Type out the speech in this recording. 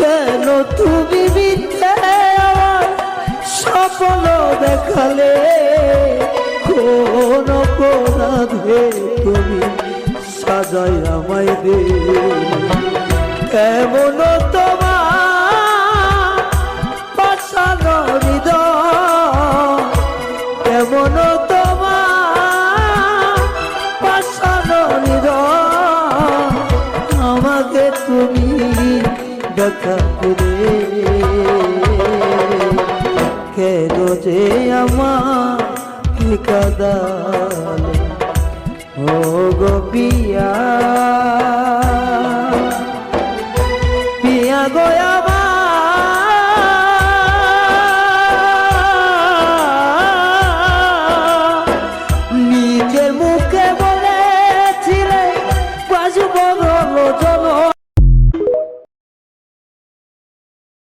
কেন তুমি মিথ্যে স্বপ্ন দেখালে, কোন অপরাধে তুমি সাজাই আমায় দে। কেমন তোমার পাশানো হৃদয়, কেমন তোমার পাশানো হৃদয়, আমাকে তুমি দেখা করে কেন যে আমাকে কাঁদালে ও গো পিয়া, পিয়া গয়া